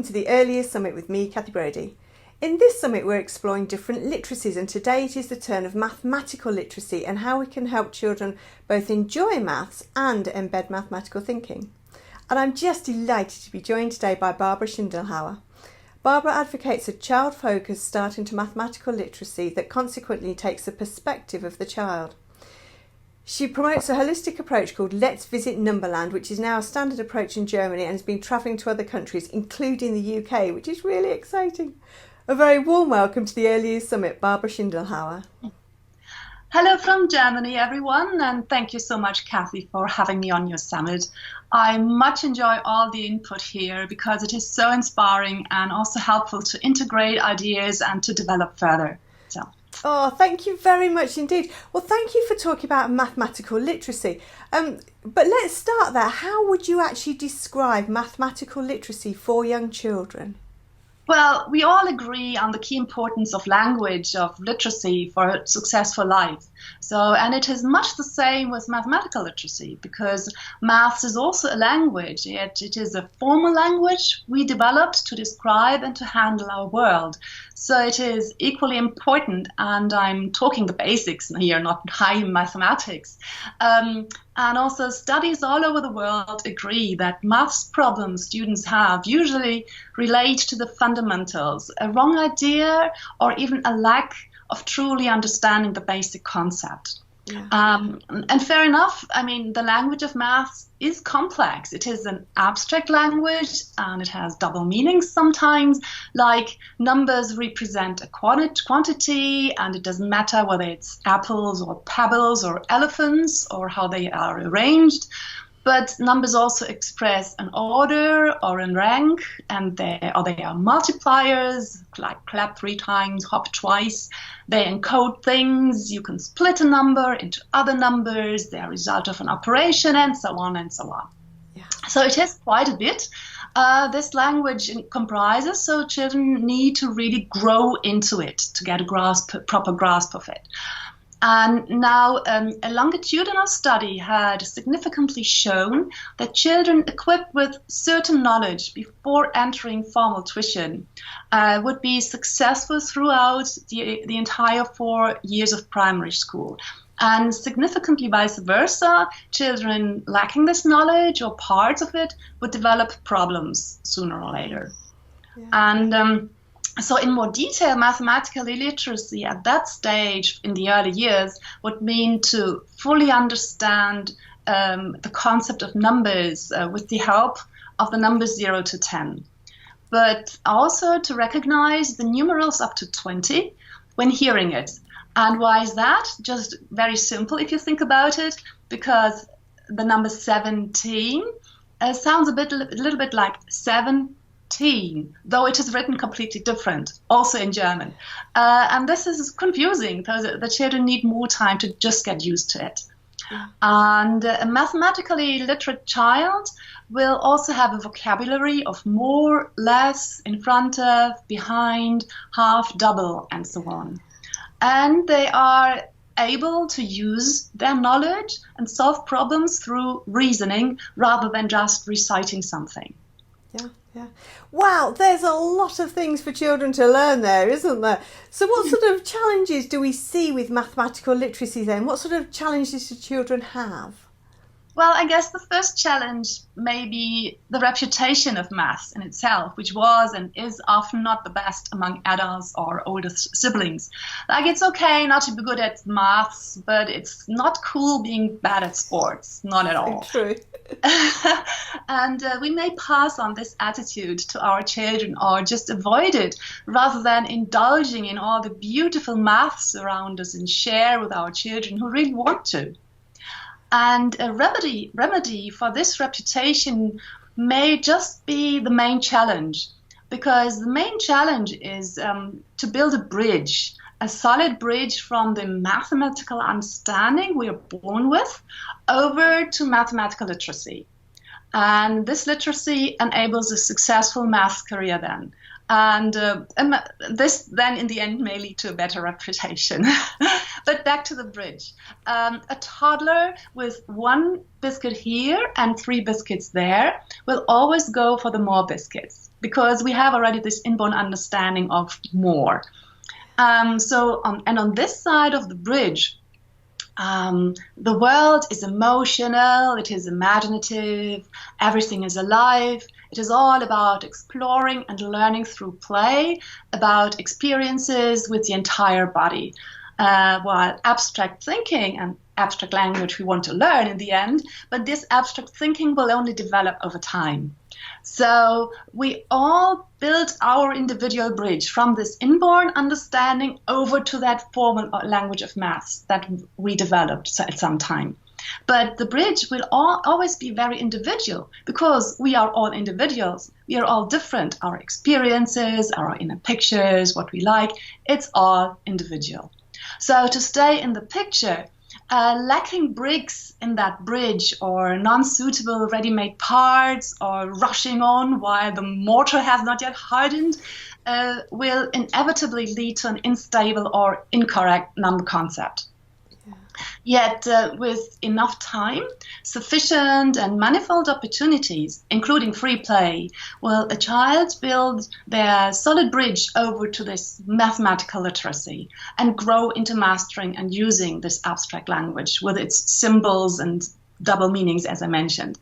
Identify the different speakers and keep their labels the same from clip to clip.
Speaker 1: to the Early Years Summit with me, Kathy Brodie. In this summit we're exploring different literacies, and today it is the turn of mathematical literacy and how we can help children both enjoy maths and embed mathematical thinking. And I'm just delighted to be joined today by Barbara Schindelhauer. Barbara advocates a child-focused start into mathematical literacy that consequently takes the perspective of the child. She promotes a holistic approach called Let's Visit Numberland, which is now a standard approach in Germany and has been travelling to other countries, including the UK, which is really exciting. A very warm welcome to the Early Years Summit, Barbara Schindelhauer.
Speaker 2: Hello from Germany, everyone, and thank you so much, Kathy, for having me on your summit. I much enjoy all the input here because it is so inspiring and also helpful to integrate ideas and to develop further.
Speaker 1: Oh, thank you very much indeed. Well, thank you for talking about mathematical literacy. But let's start there. How would you actually describe mathematical literacy for young children?
Speaker 2: Well, we all agree on the key importance of language, of literacy for a successful life. And it is much the same with mathematical literacy, because maths is also a language, yet it is a formal language we developed to describe and to handle our world. So it is equally important, and I'm talking the basics here, not high mathematics. And also studies all over the world agree that maths problems students have usually relate to the fundamentals, a wrong idea or even a lack of truly understanding the basic concept. Yeah. And fair enough, I mean, the language of maths is complex. It is an abstract language and it has double meanings sometimes, like numbers represent a quantity, and it doesn't matter whether it's apples or pebbles or elephants or how they are arranged. But numbers also express an order or a rank, and they are multipliers, like clap 3 times, hop twice. They encode things. You can split a number into other numbers. They are a result of an operation, and so on and so on. Yeah. So it is quite a bit. This language comprises, so children need to really grow into it to get a proper grasp of it. And now a longitudinal study had significantly shown that children equipped with certain knowledge before entering formal tuition would be successful throughout the entire 4 years of primary school. And significantly vice versa, children lacking this knowledge or parts of it would develop problems sooner or later. Yeah. And so in more detail, mathematical literacy at that stage in the early years would mean to fully understand the concept of numbers with the help of the numbers 0 to 10. But also to recognize the numerals up to 20 when hearing it. And why is that? Just very simple if you think about it, because the number 17 sounds a little bit like 7, though it is written completely different, also in German. And this is confusing because the children need more time to just get used to it. Yeah. And a mathematically literate child will also have a vocabulary of more, less, in front of, behind, half, double, and so on. And they are able to use their knowledge and solve problems through reasoning rather than just reciting something.
Speaker 1: Yeah. Yeah. Wow, there's a lot of things for children to learn there, isn't there? So what sort of challenges do we see with mathematical literacy then? What sort of challenges do children have?
Speaker 2: Well, I guess the first challenge may be the reputation of maths in itself, which was and is often not the best among adults or older siblings. Like, it's okay not to be good at maths, but it's not cool being bad at sports. Not at all.
Speaker 1: True.
Speaker 2: And we may pass on this attitude to our children or just avoid it rather than indulging in all the beautiful maths around us and share with our children who really want to. And a remedy for this reputation may just be the main challenge, because the main challenge is to build a solid bridge from the mathematical understanding we are born with over to mathematical literacy. And this literacy enables a successful math career then. And this then in the end may lead to a better reputation. But back to the bridge. A toddler with 1 biscuit here and 3 biscuits there will always go for the more biscuits, because we have already this inborn understanding of more. On this side of the bridge, the world is emotional, it is imaginative, everything is alive. It is all about exploring and learning through play, about experiences with the entire body. While abstract thinking and abstract language we want to learn in the end, but this abstract thinking will only develop over time. So we all build our individual bridge from this inborn understanding over to that formal language of maths that we developed at some time. But the bridge will always be very individual, because we are all individuals. We are all different. Our experiences, our inner pictures, what we like, it's all individual. So to stay in the picture, lacking bricks in that bridge, or non-suitable ready-made parts, or rushing on while the mortar has not yet hardened, will inevitably lead to an unstable or incorrect number concept. Yet with enough time, sufficient and manifold opportunities, including free play, will a child build their solid bridge over to this mathematical literacy and grow into mastering and using this abstract language with its symbols and double meanings, as I mentioned.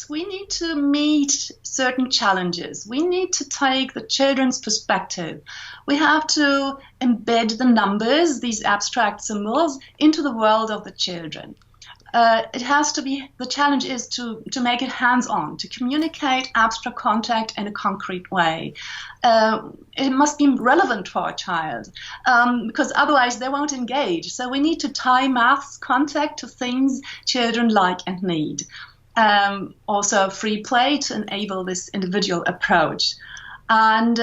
Speaker 2: We need to meet certain challenges. We need to take the children's perspective. We have to embed the numbers, these abstract symbols, into the world of the children. The challenge is to make it hands-on, to communicate abstract content in a concrete way. It must be relevant for a child, because otherwise they won't engage. So we need to tie maths contact to things children like and need. Also free play to enable this individual approach. And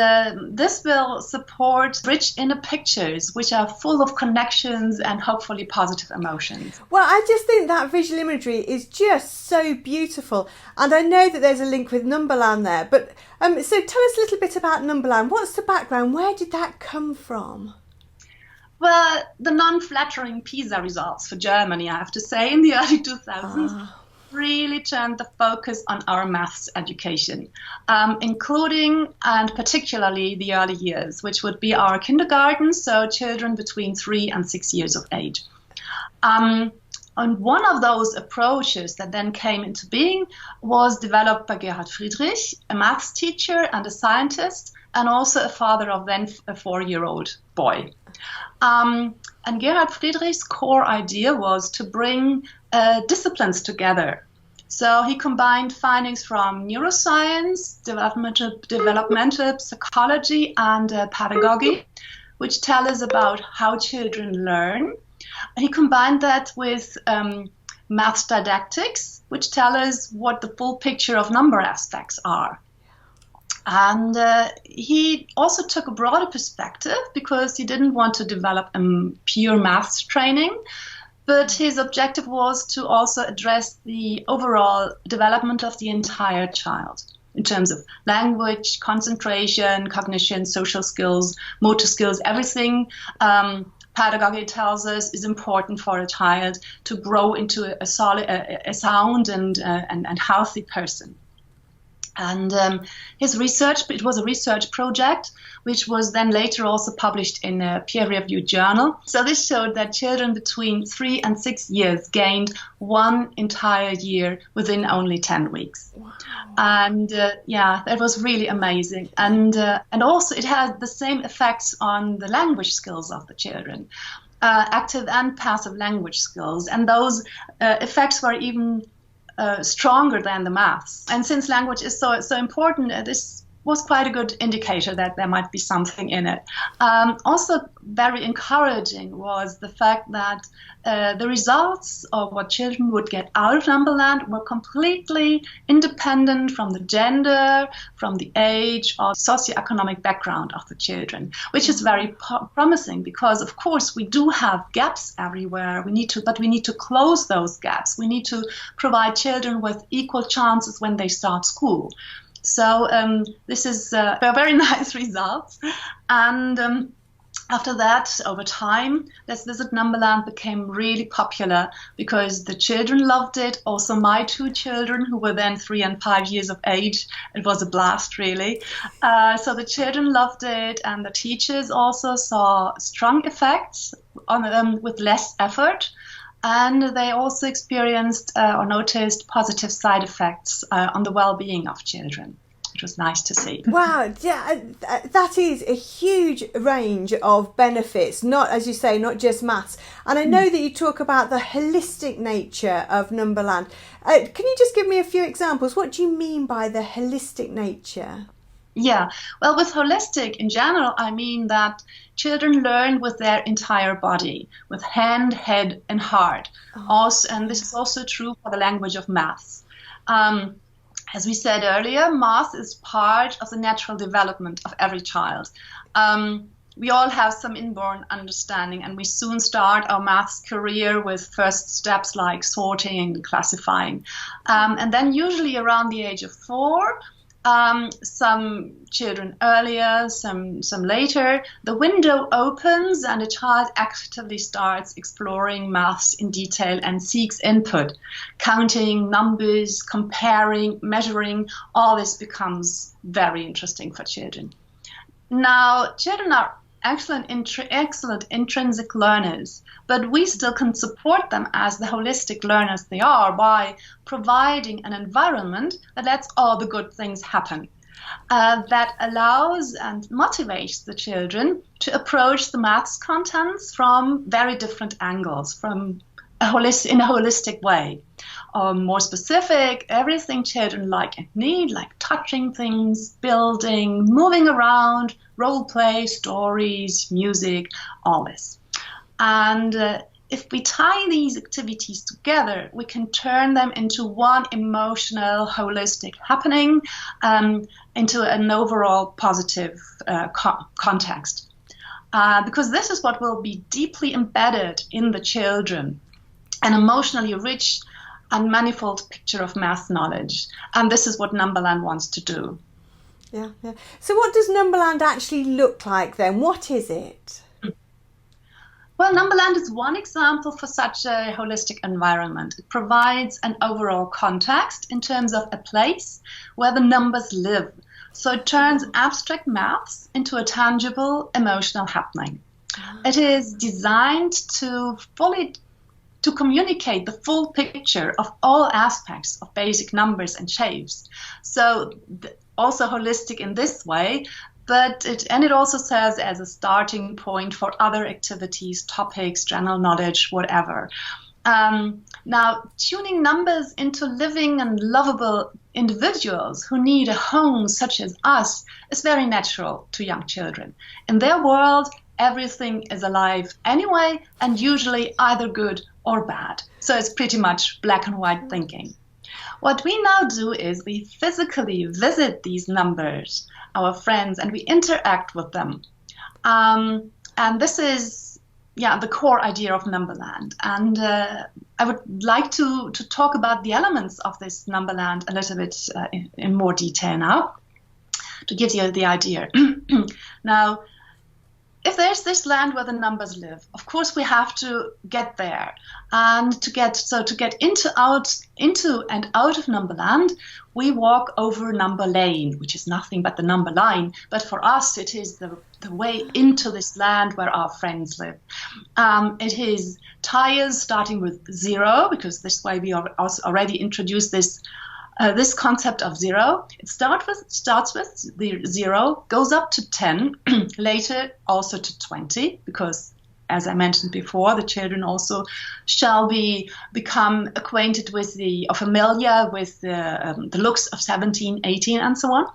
Speaker 2: this will support rich inner pictures, which are full of connections and hopefully positive emotions.
Speaker 1: Well, I just think that visual imagery is just so beautiful. And I know that there's a link with Numberland there. But so tell us a little bit about Numberland. What's the background? Where did that come from?
Speaker 2: Well, the non-flattering PISA results for Germany, I have to say, in the early 2000s. Really turned the focus on our maths education, including and particularly the early years, which would be our kindergarten, so children between 3 and 6 years of age. And one of those approaches that then came into being was developed by Gerhard Friedrich, a maths teacher and a scientist, and also a father of then a 4-year-old boy. And Gerhard Friedrich's core idea was to bring disciplines together. So he combined findings from neuroscience, developmental psychology, and pedagogy, which tell us about how children learn. And he combined that with math didactics, which tell us what the full picture of number aspects are. And he also took a broader perspective, because he didn't want to develop a pure maths training, but his objective was to also address the overall development of the entire child in terms of language, concentration, cognition, social skills, motor skills, everything. Pedagogy tells us is important for a child to grow into a sound and healthy person. And his research, it was a research project, which was then later also published in a peer-reviewed journal. So this showed that children between 3 and 6 years gained 1 entire year within only 10 weeks. Wow. And that was really amazing. And also it had the same effects on the language skills of the children, active and passive language skills. And those effects were even stronger than the maths. And since language is so important, this was quite a good indicator that there might be something in it. Also very encouraging was the fact that the results of what children would get out of Numberland were completely independent from the gender, from the age or socioeconomic background of the children, which is very promising, because of course we do have gaps everywhere. We need to close those gaps. We need to provide children with equal chances when they start school. So this is a very nice results. And after that, over time, Let's Visit Numberland became really popular because the children loved it. Also, my two children, who were then 3 and 5 years of age, it was a blast, really. So the children loved it, and the teachers also saw strong effects on with less effort. And they also experienced or noticed positive side effects on the well-being of children. It was nice to see.
Speaker 1: Wow, yeah, that is a huge range of benefits, not, as you say, not just maths. And I know that you talk about the holistic nature of Numberland. Can you just give me a few examples? What do you mean by the holistic nature?
Speaker 2: Yeah, well, with holistic in general, I mean that children learn with their entire body, with hand, head, and heart. Also, and this is also true for the language of maths. As we said earlier, math is part of the natural development of every child. We all have some inborn understanding, and we soon start our maths career with first steps like sorting and classifying. And then usually around the age of 4, some children earlier, some later, the window opens and a child actively starts exploring maths in detail and seeks input. Counting numbers, comparing, measuring, all this becomes very interesting for children. Now, children are excellent intrinsic learners, but we still can support them as the holistic learners they are by providing an environment that lets all the good things happen, that allows and motivates the children to approach the maths contents from very different angles, in a holistic way. More specific, everything children like and need, like touching things, building, moving around, role play, stories, music, all this. And if we tie these activities together, we can turn them into one emotional, holistic happening, into an overall positive context. Because this is what will be deeply embedded in the children, an emotionally rich and manifold picture of math knowledge. And this is what Numberland wants to do.
Speaker 1: Yeah. So what does Numberland actually look like then? What is it?
Speaker 2: Well, Numberland is one example for such a holistic environment. It provides an overall context in terms of a place where the numbers live. So it turns abstract maths into a tangible emotional happening. It is designed to communicate the full picture of all aspects of basic numbers and shapes. So also holistic in this way, but it also serves as a starting point for other activities, topics, general knowledge, whatever. Now, tuning numbers into living and lovable individuals who need a home such as us is very natural to young children. In their world, everything is alive anyway, and usually either good or bad. So it's pretty much black and white thinking. What we now do is we physically visit these numbers, our friends, and we interact with them. And this is, the core idea of Numberland. And I would like to talk about the elements of this Numberland a little bit in more detail now, to give you the idea. Now, if there's this land where the numbers live, of course we have to get there, and to get into and out of Numberland, we walk over Number Lane, which is nothing but the number line. But for us, it is the way into this land where our friends live. It is tires starting with 0, because this way we already introduced this concept of 0. It starts with the 0, goes up to 10, later also to 20, because, as I mentioned before, the children also shall become acquainted with or familiar with the looks of 17, 18, and so on.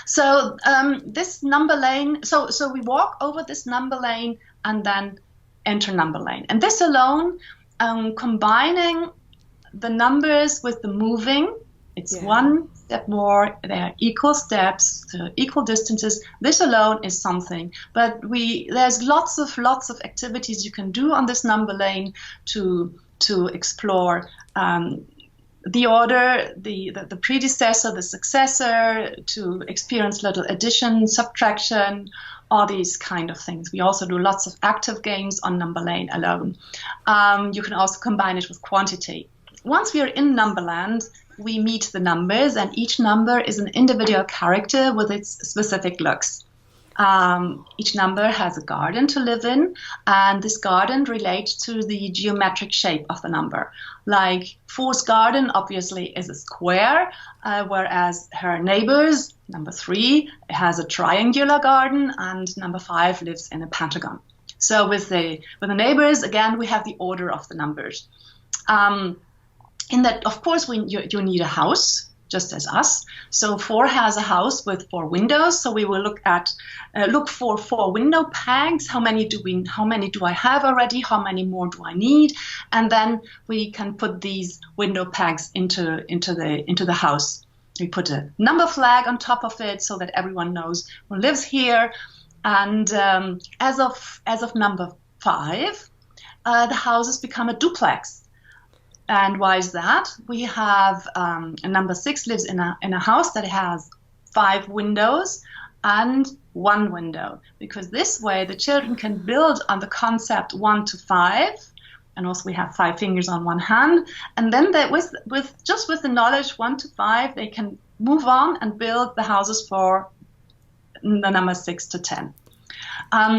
Speaker 2: So this number lane, so we walk over this number lane and then enter Number Lane. And this alone, combining the numbers with the moving, it's one step more, they are equal steps, so equal distances. This alone is something, but there's lots of activities you can do on this Number Lane to explore the order, the predecessor, the successor, to experience little addition, subtraction, all these kind of things. We also do lots of active games on Numberland alone. You can also combine it with quantity. Once we are in Numberland, we meet the numbers, and each number is an individual character with its specific looks. Each number has a garden to live in, and this garden relates to the geometric shape of the number. Like 4's garden obviously is a square, whereas her neighbors, number 3, has a triangular garden, and number 5 lives in a pentagon. So with the neighbors, again, we have the order of the numbers. In that, of course, you need a house, just as us. So 4 has a house with 4 windows. So we will look for 4 window pegs. How many do I have already? How many more do I need? And then we can put these window pegs into the house. We put a number flag on top of it so that everyone knows who lives here. And as of number 5, the houses become a duplex. And why is that? We have number 6 lives in a house that has 5 windows and 1 window, because this way the children can build on the concept 1 to 5, and also we have 5 fingers on one hand, and then with the knowledge 1 to 5, they can move on and build the houses for the number 6 to 10.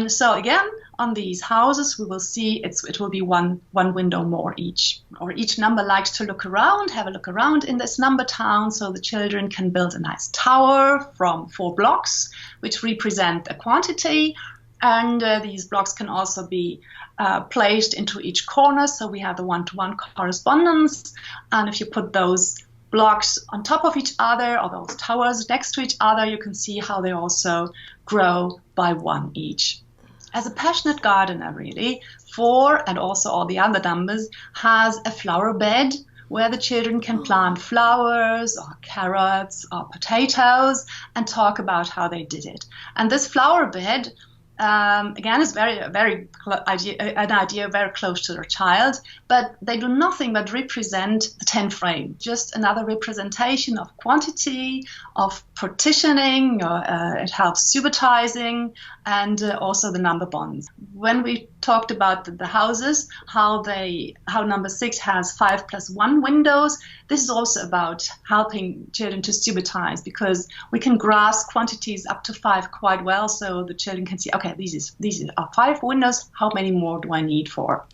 Speaker 2: So again, on these houses, we will see it will be one window more each. Or each number likes to have a look around in this number town, so the children can build a nice tower from 4 blocks, which represent a quantity. And these blocks can also be placed into each corner, so we have the one-to-one correspondence. And if you put those blocks on top of each other, or those towers next to each other, you can see how they also grow by 1 each. As a passionate gardener, really, 4 and also all the other numbers has a flower bed where the children can plant flowers or carrots or potatoes and talk about how they did it. And this flower bed, again, is an idea very close to their child, but they do nothing but represent the 10 frame, just another representation of quantity, of partitioning, it helps subitizing, and also the number bonds. When we talked about the houses, how number 6 has 5 plus 1 windows, this is also about helping children to subitize, because we can grasp quantities up to 5 quite well, so the children can see, okay, these are 5 windows, how many more do I need for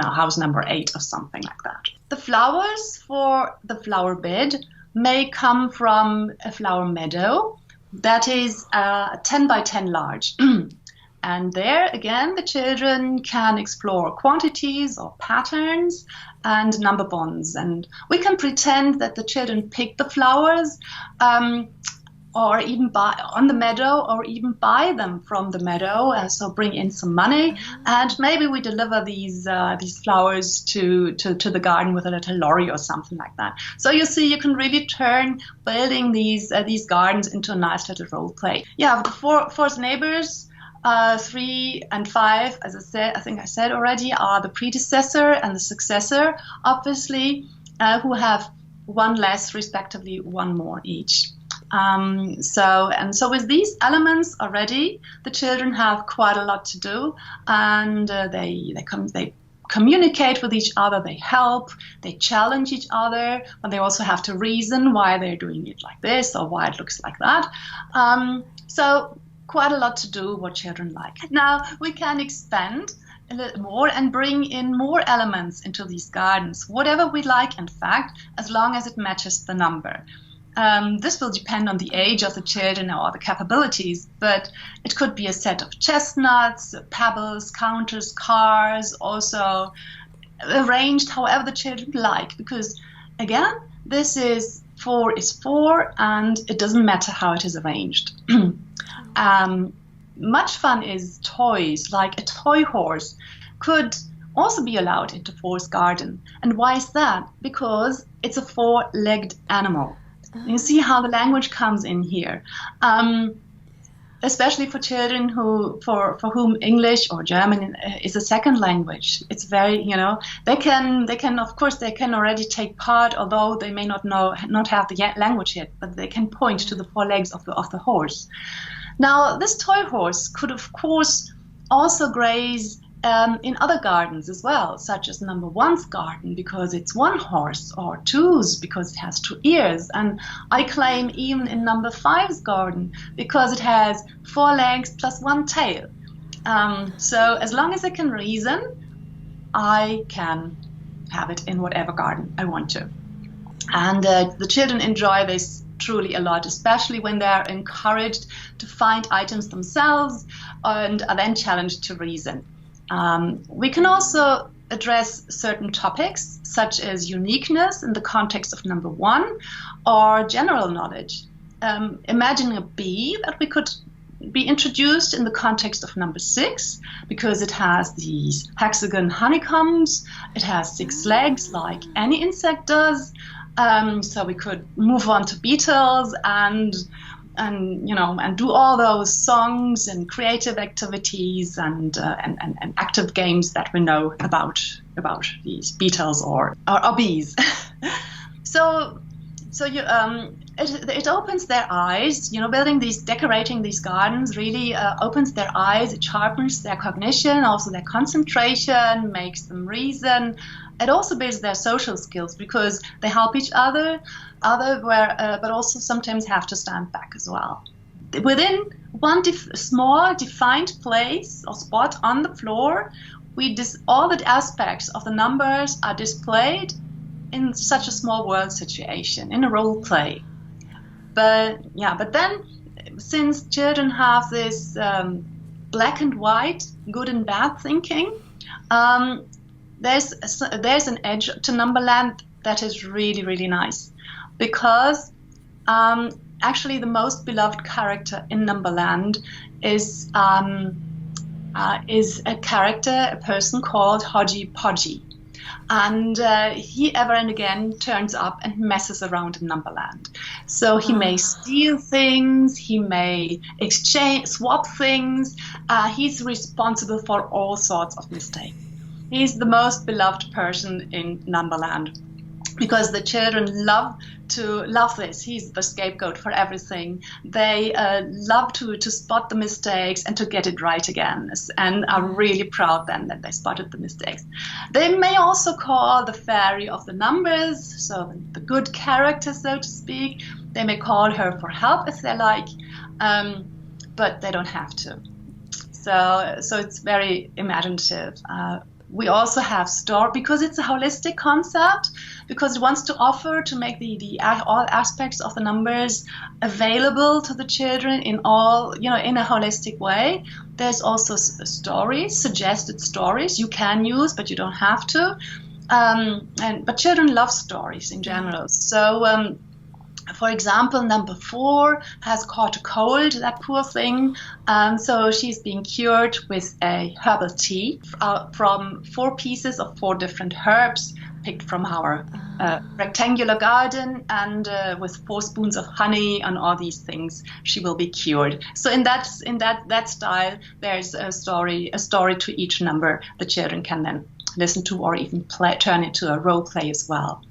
Speaker 2: house number 8 or something like that. The flowers for the flower bed may come from a flower meadow that is 10 by 10 large. And there, again, the children can explore quantities or patterns and number bonds. And we can pretend that the children pick the flowers or even buy on the meadow, or even buy them from the meadow, so bring in some money, and maybe we deliver these flowers to the garden with a little lorry or something like that. So you see, you can really turn building these gardens into a nice little role play. Yeah, the four neighbors, 3 and 5, as I think I said already, are the predecessor and the successor, obviously, who have 1 less, respectively 1 more each. So with these elements already, the children have quite a lot to do, and they communicate with each other, they help, they challenge each other, but they also have to reason why they're doing it like this or why it looks like that. So quite a lot to do what children like. Now we can expand a little more and bring in more elements into these gardens, whatever we like, in fact, as long as it matches the number. This will depend on the age of the children or the capabilities, but it could be a set of chestnuts, pebbles, counters, cars, also arranged however the children like, because again, this is 4 is 4 and it doesn't matter how it is arranged. Much fun is toys, like a toy horse could also be allowed into 4's garden. And why is that? Because it's a 4-legged animal. You see how the language comes in here. especially for children for whom English or German is a second language. It's very, they can of course they can already take part, although they may not have the language yet, but they can point to the four legs of the horse. Now, this toy horse could of course also graze in other gardens as well, such as number 1's garden, because it's one horse, or 2's because it has 2 ears, and I claim even in number 5's garden because it has 4 legs plus 1 tail. So as long as I can reason, I can have it in whatever garden I want to. And the children enjoy this truly a lot, especially when they're encouraged to find items themselves and are then challenged to reason. We can also address certain topics, such as uniqueness in the context of number 1, or general knowledge. Imagine a bee that we could be introduced in the context of number 6, because it has these hexagon honeycombs, it has 6 legs like any insect does. So we could move on to beetles and do all those songs and creative activities and active games that we know about these beetles or bees. So it opens their eyes. Decorating these gardens really opens their eyes. It sharpens their cognition, also their concentration, makes them reason. It also builds their social skills because they help each other, but also sometimes have to stand back as well. Within one small defined place or spot on the floor, all the aspects of the numbers are displayed in such a small world situation, in a role play. But then, since children have this black and white, good and bad thinking, there's an edge to Numberland that is really, really nice, because actually the most beloved character in Numberland is a person called Hodgy Podgy. And he ever and again turns up and messes around in Numberland. So he may steal things, he may swap things. He's responsible for all sorts of mistakes. He's the most beloved person in Numberland because the children love this. He's the scapegoat for everything. They love to spot the mistakes and to get it right again, and are really proud then that they spotted the mistakes. They may also call the fairy of the numbers, so the good character, so to speak. They may call her for help if they like, but they don't have to. So it's very imaginative. We also have story, because it's a holistic concept, because it wants to offer to make all aspects of the numbers available to the children in a holistic way. There's also stories, suggested stories you can use, but you don't have to. But children love stories in general. So, for example, number 4 has caught a cold, that poor thing. So she's being cured with a herbal tea from 4 pieces of 4 different herbs picked from our rectangular garden, and with 4 spoons of honey and all these things, she will be cured. So in that style, there's a story to each number the children can then listen to, or even turn into a role play as well.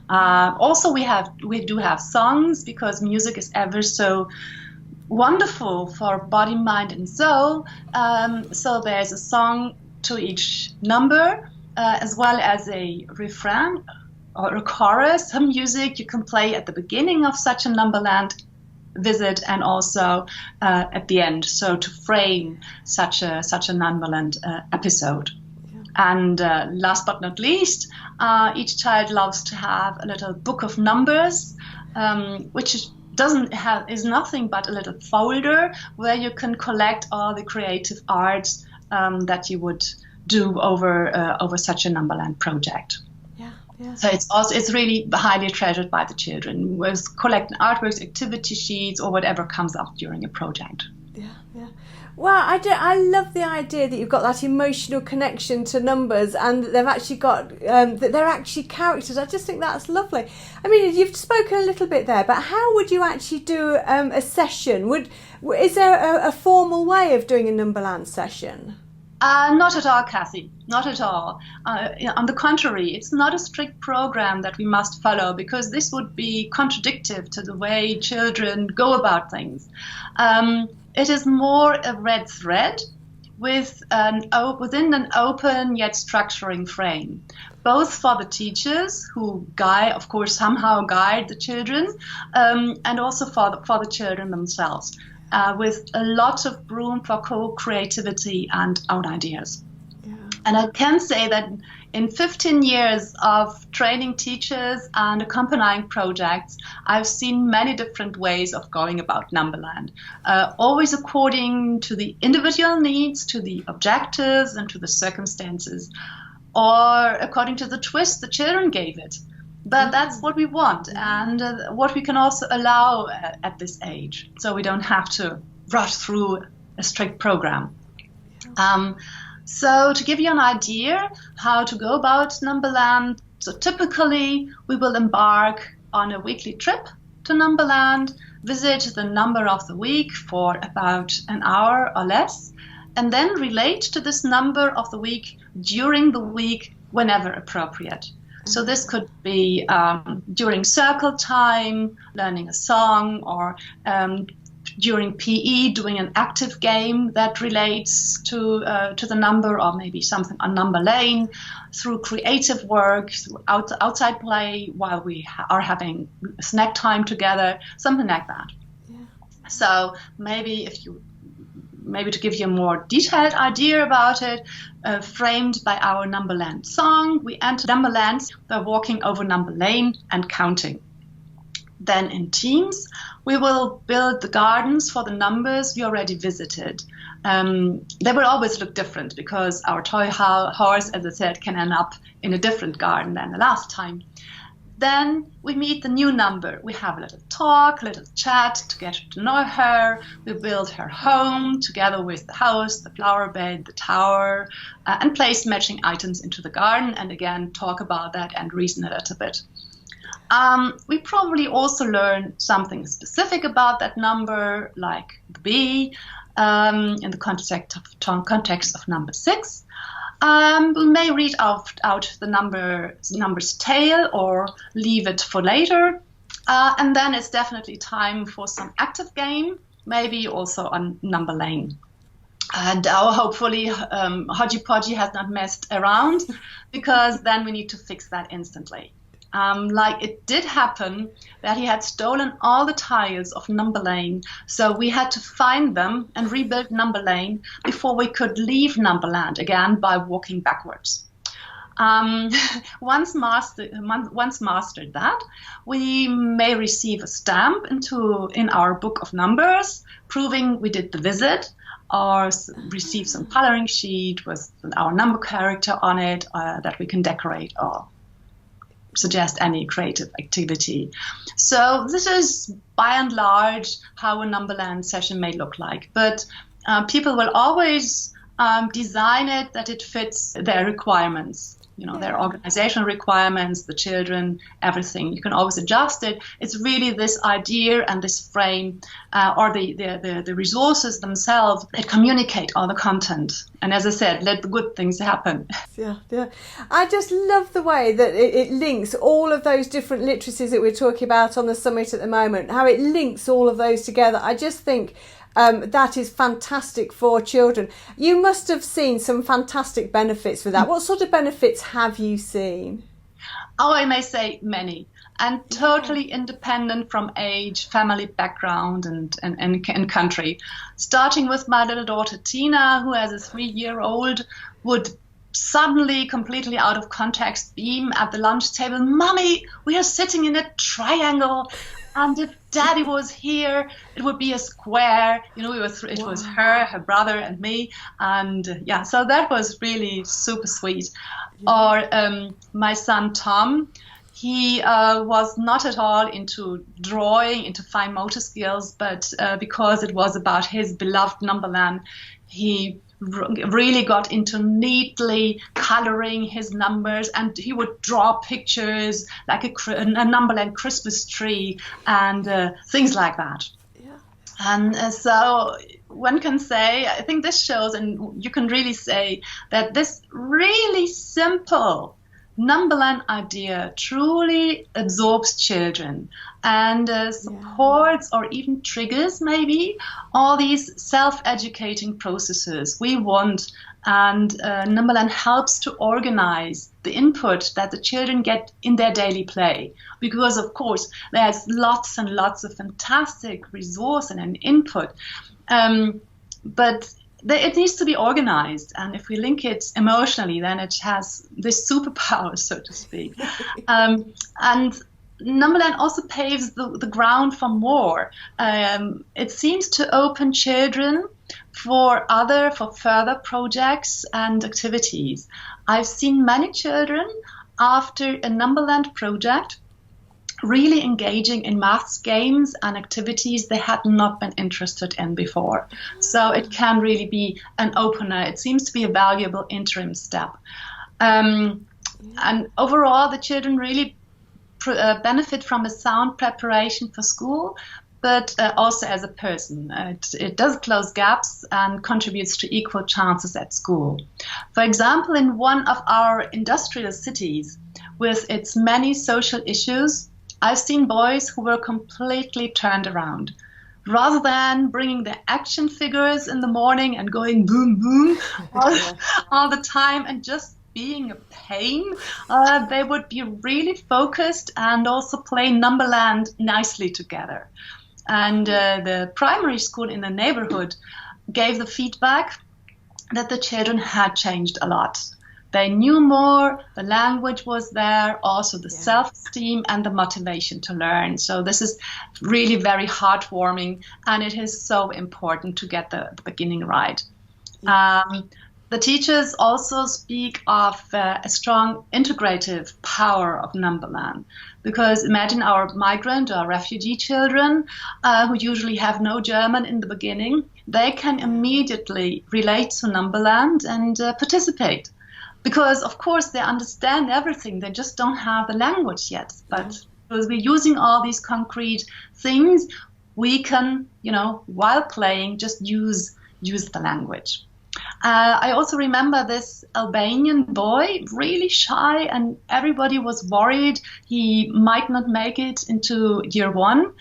Speaker 2: Also, we do have songs, because music is ever so wonderful for body, mind, and soul. So there's a song to each number, as well as a refrain or a chorus. Some music you can play at the beginning of such a Numberland visit, and also at the end, so to frame such a Numberland episode. And last but not least, each child loves to have a little book of numbers, which is nothing but a little folder where you can collect all the creative arts that you would do over such a Numberland project. Yeah. So it's really highly treasured by the children, with collecting artworks, activity sheets, or whatever comes up during a project.
Speaker 1: Yeah. Well, I love the idea that you've got that emotional connection to numbers, and they've actually got that they're actually characters. I just think that's lovely. I mean, you've spoken a little bit there, but how would you actually do a session? Is there a formal way of doing a Numberland session?
Speaker 2: Not at all, Kathy. Not at all. On the contrary, it's not a strict program that we must follow, because this would be contradictory to the way children go about things. It is more a red thread within an open yet structuring frame, both for the teachers who of course, somehow guide the children, and also for the children themselves, with a lot of room for co-creativity and own ideas. Yeah. And I can say that in 15 years of training teachers and accompanying projects, I've seen many different ways of going about Numberland, always according to the individual needs, to the objectives, and to the circumstances, or according to the twist the children gave it. But that's what we want, and what we can also allow at this age, so we don't have to rush through a strict program. So to give you an idea how to go about Numberland, so typically we will embark on a weekly trip to Numberland, visit the number of the week for about an hour or less, and then relate to this number of the week during the week whenever appropriate. So this could be during circle time, learning a song, or during PE, doing an active game that relates to the number, or maybe something on number lane, through creative work, through outside play, while we are having snack time together, something like that. Yeah. So maybe to give you a more detailed idea about it, framed by our Numberland song, we enter Numberland by walking over number lane and counting. Then in teams, we will build the gardens for the numbers we already visited. They will always look different, because our toy horse, as I said, can end up in a different garden than the last time. Then we meet the new number. We have a little talk, a little chat to get to know her. We build her home together with the house, the flower bed, the tower, and place matching items into the garden, and again talk about that and reason a little bit. We probably also learn something specific about that number, like the bee, in the context of number 6. We may read out the number's tail or leave it for later. And then it's definitely time for some active game, maybe also on number lane. And hopefully Hodgy has not messed around, because then we need to fix that instantly. Like it did happen that he had stolen all the tiles of Number Lane, so we had to find them and rebuild Number Lane before we could leave Numberland again by walking backwards. Once mastered that, we may receive a stamp in our book of numbers, proving we did the visit, or receive some coloring sheet with our number character on it that we can decorate or suggest any creative activity. So this is by and large how a Numberland session may look like, but people will always design it that it fits their requirements, their organizational requirements, the children, everything. You can always adjust it. It's really this idea and this frame, or the resources themselves that communicate all the content. And as I said, let the good things happen. Yeah. I just love the way that it links all of those different literacies that we're talking about on the summit at the moment, how it links all of those together. I just think that is fantastic for children. You must have seen some fantastic benefits with that. What sort of benefits have you seen? Oh, I may say many, and totally independent from age, family background, and country. Starting with my little daughter Tina, who as a 3-year-old would suddenly, completely out of context, beam at the lunch table, "Mommy, we are sitting in a triangle. And if Daddy was here, it would be a square." It was her brother, and me. And so that was really super sweet. Yeah. Or my son Tom, He was not at all into drawing, into fine motor skills, but because it was about his beloved Numberland, he really got into neatly coloring his numbers, and he would draw pictures like a Numberland Christmas tree and things like that.
Speaker 1: Yeah.
Speaker 2: And so one can say, I think this shows, and you can really say that this really simple Numberland idea truly absorbs children and supports or even triggers maybe all these self-educating processes we want. And Numberland helps to organize the input that the children get in their daily play. Because, of course, there's lots and lots of fantastic resource and input. But it needs to be organized, and if we link it emotionally, then it has this superpower, so to speak. And Numberland also paves the ground for more. It seems to open children for further projects and activities. I've seen many children after a Numberland project really engaging in maths games and activities they had not been interested in before. So it can really be an opener. It seems to be a valuable interim step. And overall, the children really benefit from a sound preparation for school, but also as a person. It does close gaps and contributes to equal chances at school. For example, in one of our industrial cities, with its many social issues, I've seen boys who were completely turned around. Rather than bringing the action figures in the morning and going boom, boom all the time and just being a pain, they would be really focused and also play Numberland nicely together. And the primary school in the neighborhood gave the feedback that the children had changed a lot. They knew more, the language was there, also the self-esteem and the motivation to learn. So this is really very heartwarming, and it is so important to get the beginning right. The teachers also speak of a strong integrative power of Numberland, because imagine our migrant or refugee children who usually have no German in the beginning. They can immediately relate to Numberland and participate. Because, of course, they understand everything. They just don't have the language yet. But because we're using all these concrete things, we can, while playing, just use the language. I also remember this Albanian boy, really shy, and everybody was worried he might not make it into year one.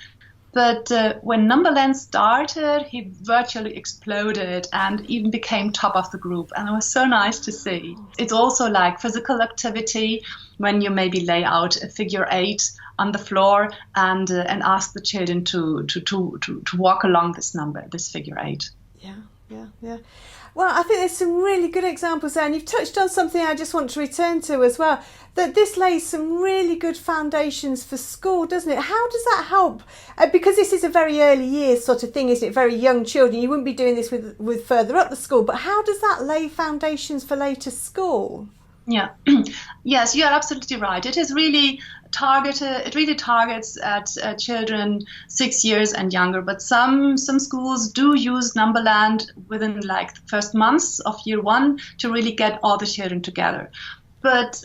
Speaker 2: But when Numberland started, he virtually exploded and even became top of the group. And it was so nice to see. It's also like physical activity when you maybe lay out a figure 8 on the floor and ask the children to walk along this figure 8.
Speaker 1: Yeah. Well, I think there's some really good examples there, and you've touched on something I just want to return to as well, that this lays some really good foundations for school, doesn't it? How does that help? Because this is a very early years sort of thing, isn't it? Very young children. You wouldn't be doing this with further up the school, but how does that lay foundations for later school?
Speaker 2: Yeah, yes, you are absolutely right. It is really targeted. It really targets at children 6 years and younger. But some schools do use Numberland within like the first months of year one to really get all the children together. But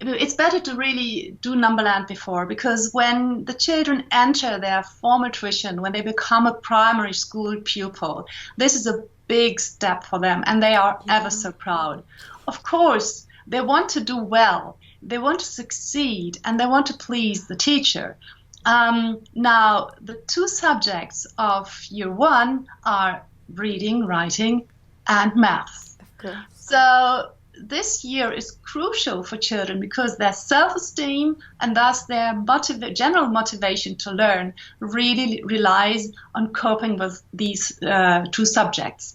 Speaker 2: it's better to really do Numberland before, because when the children enter their formal tuition, when they become a primary school pupil, this is a big step for them, and they are ever so proud. Of course, they want to do well, they want to succeed, and they want to please the teacher. Now, the two subjects of year one are reading, writing, and math. So this year is crucial for children because their self-esteem and thus their general motivation to learn really relies on coping with these two subjects.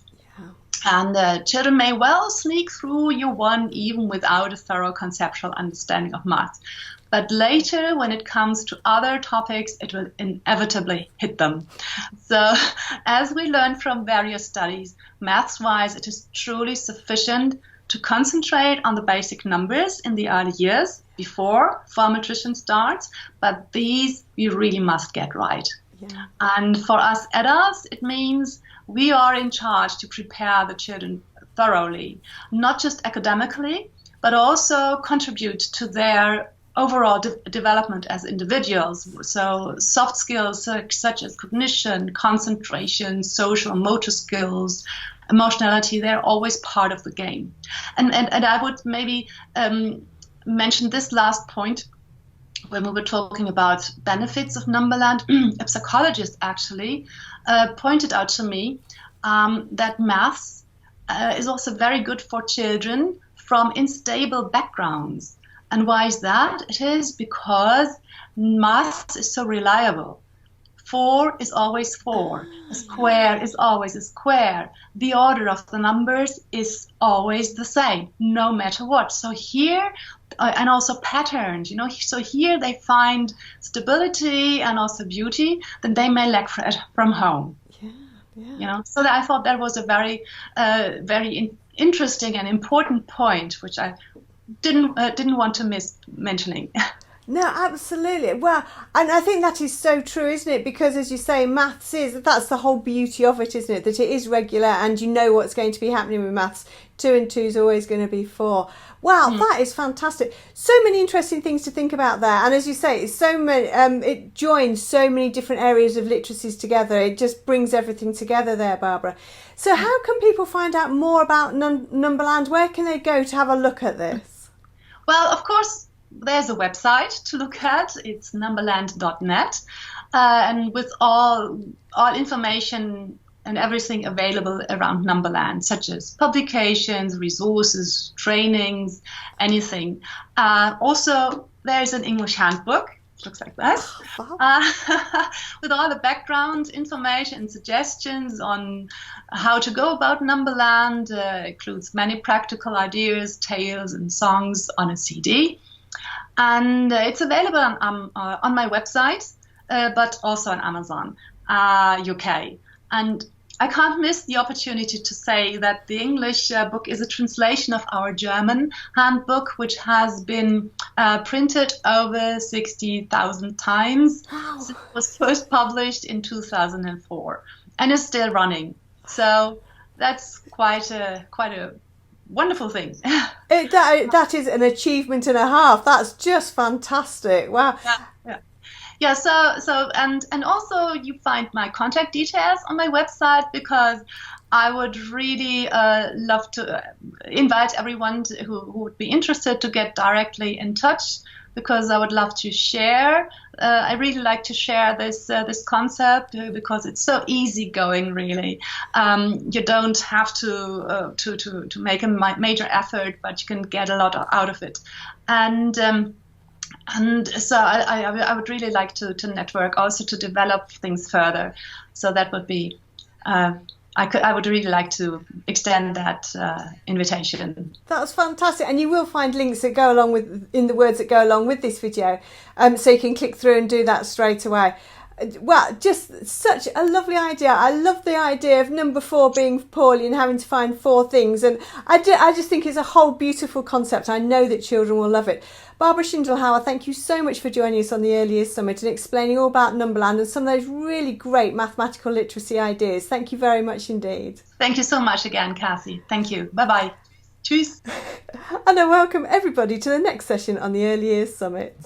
Speaker 2: And children may well sneak through year one even without a thorough conceptual understanding of math. But later, when it comes to other topics, it will inevitably hit them. So, as we learned from various studies, maths-wise, it is truly sufficient to concentrate on the basic numbers in the early years before formal tuition starts, but these we really must get right. Yeah. And for us adults, it means we are in charge to prepare the children thoroughly, not just academically, but also contribute to their overall development as individuals. So soft skills such as cognition, concentration, social and motor skills, emotionality, they're always part of the game. And I would maybe mention this last point. When we were talking about benefits of Numberland, a psychologist actually pointed out to me that maths is also very good for children from unstable backgrounds. And why is that? It is because maths is so reliable. 4 is always 4. A square is always a square. The order of the numbers is always the same, no matter what. So here, and also patterns, you know, so here they find stability and also beauty that they may lack from home. Yeah. You know, so I thought that was a very, very interesting and important point, which I didn't want to miss mentioning.
Speaker 1: No, absolutely. Well, and I think that is so true, isn't it? Because as you say, that's the whole beauty of it, isn't it? That it is regular and you know what's going to be happening with maths. 2 and 2 is always going to be 4. Wow, that is fantastic. So many interesting things to think about there. And as you say, it's so many, it joins so many different areas of literacies together. It just brings everything together there, Barbara. So how can people find out more about Numberland? Where can they go to have a look at this?
Speaker 2: Well, of course, there's a website to look at. It's numberland.net, and with all information and everything available around Numberland, such as publications, resources, trainings, anything. Also, there's an English handbook. Looks like that, with all the background information and suggestions on how to go about Numberland. Includes many practical ideas, tales and songs on a CD. And it's available on my website, but also on Amazon UK. And I can't miss the opportunity to say that the English book is a translation of our German handbook, which has been printed over 60,000 times since it was first published in 2004 and is still running. So that's quite a wonderful thing.
Speaker 1: That is an achievement and a half. That's just fantastic. Wow.
Speaker 2: Yeah. So and also you find my contact details on my website, because I would really love to invite everyone who would be interested to get directly in touch, because I would love to share. I really like to share this concept because it's so easygoing. Really, you don't have to make a major effort, but you can get a lot out of it. And so I would really like to network, also to develop things further. So that would be. I would really like to extend that invitation.
Speaker 1: That's fantastic, and you will find links that go along with in the words that go along with this video, so you can click through and do that straight away. Well, just such a lovely idea. I love the idea of number 4 being poorly and having to find 4 things, and I just think it's a whole beautiful concept. I know that children will love it. Barbara Schindelhauer, thank you so much for joining us on the Early Years Summit and explaining all about Numberland and some of those really great mathematical literacy ideas. Thank you very much indeed.
Speaker 2: Thank you so much again, Kathy. Thank you. Bye-bye. Tschüss.
Speaker 1: And I welcome everybody to the next session on the Early Years Summit.